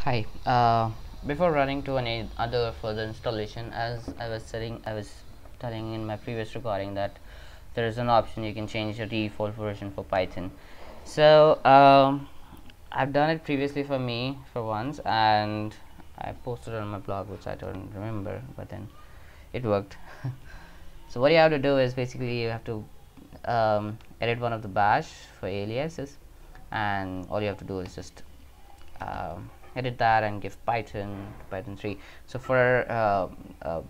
Hi. Before running to any other further installation, as I was telling in my previous recording that there is an option you can change the default version for Python. So I've done it previously for me for once, and I posted it on my blog, which I don't remember, but then it worked. So what you have to do is basically you have to edit one of the bash for aliases, and all you have to do is just edit that and give Python 3. So for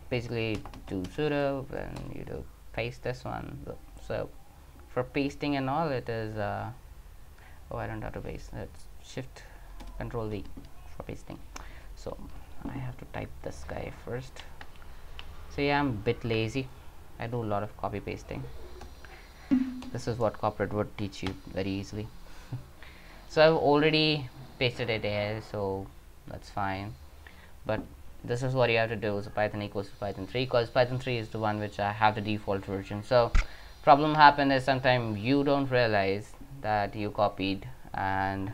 basically do sudo, and you do paste this one. So for pasting and all, it is oh, I don't have to paste. It's shift control V for pasting. So I have to type this guy first. So yeah, I'm a bit lazy. I do a lot of copy pasting. This is what corporate would teach you very easily. So I've already pasted it here, so that's fine. But this is what you have to do. So Python equals to Python 3, because Python 3 is the one which I have the default version. So problem happen is sometimes you don't realize that you copied, and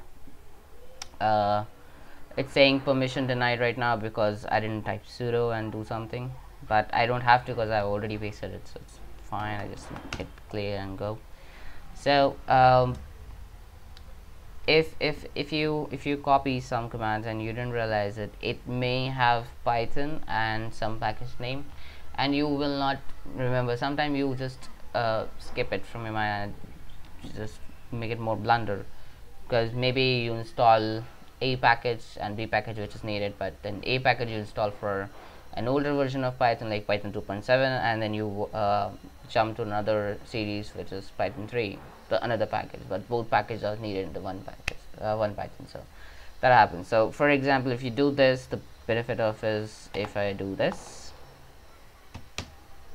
it's saying permission denied right now because I didn't type sudo and do something, but I don't have to because I've already pasted it, so it's fine. I just hit clear and go. So if you copy some commands and you didn't realize it, it may have Python and some package name, and you will not remember. Sometimes you just skip it from your mind and just make it more blunder, because maybe you install a package and B package which is needed, but then A package you install for an older version of Python like Python 2.7, and then you jump to another series which is Python 3, another package, but both packages are needed in the one package, one Python. So that happens. So for example, if you do this, the benefit of is, if I do this,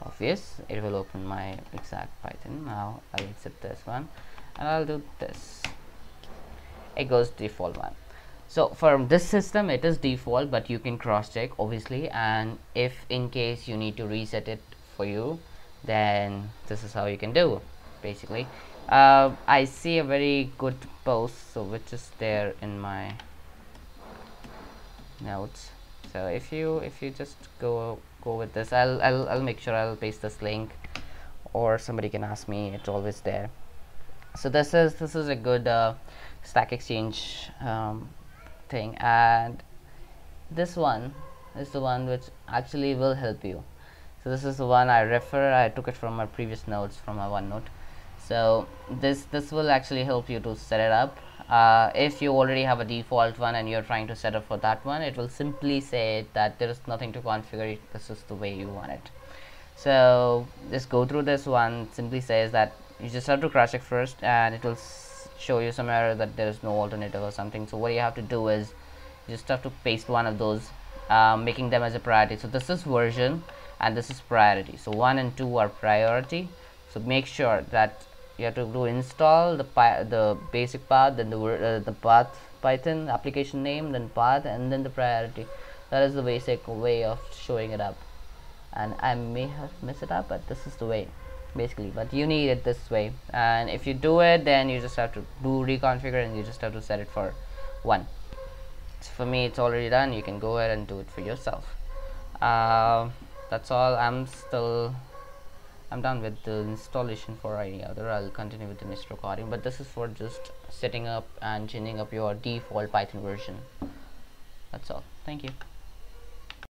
obvious, it will open my exact Python. Now I'll exit this one and I'll do this. It goes default one. So for this system it is default, but you can cross check obviously, and if in case you need to reset it for you, then this is how you can do basically. I see a very good post, so which is there in my notes. So if you just go with this, I'll make sure I'll paste this link, or somebody can ask me, it's always there. So this is a good stack exchange thing, and this one is the one which actually will help you. So this is the one I refer. I took it from my previous notes from my OneNote. So this will actually help you to set it up. If you already have a default one and you're trying to set up for that one, it will simply say that there is nothing to configure. This is the way you want it. So just go through this one. Simply says that you just have to crash it first, and it will show you some error that there is no alternative or something. So what you have to do is you just have to paste one of those, making them as a priority. So this is version and this is priority. So 1 and 2 are priority. So make sure that you have to do install the basic path, then the path Python application name, then path, and then the priority. That is the basic way of showing it up, and I may have messed it up, but this is the way basically. But you need it this way, and if you do it, then you just have to do reconfigure, and you just have to set it for 1. So for me it's already done. You can go ahead and do it for yourself. That's all. I'm done with the installation. For any other, I'll continue with the next recording, but this is for just setting up and changing up your default Python version. That's all. Thank you.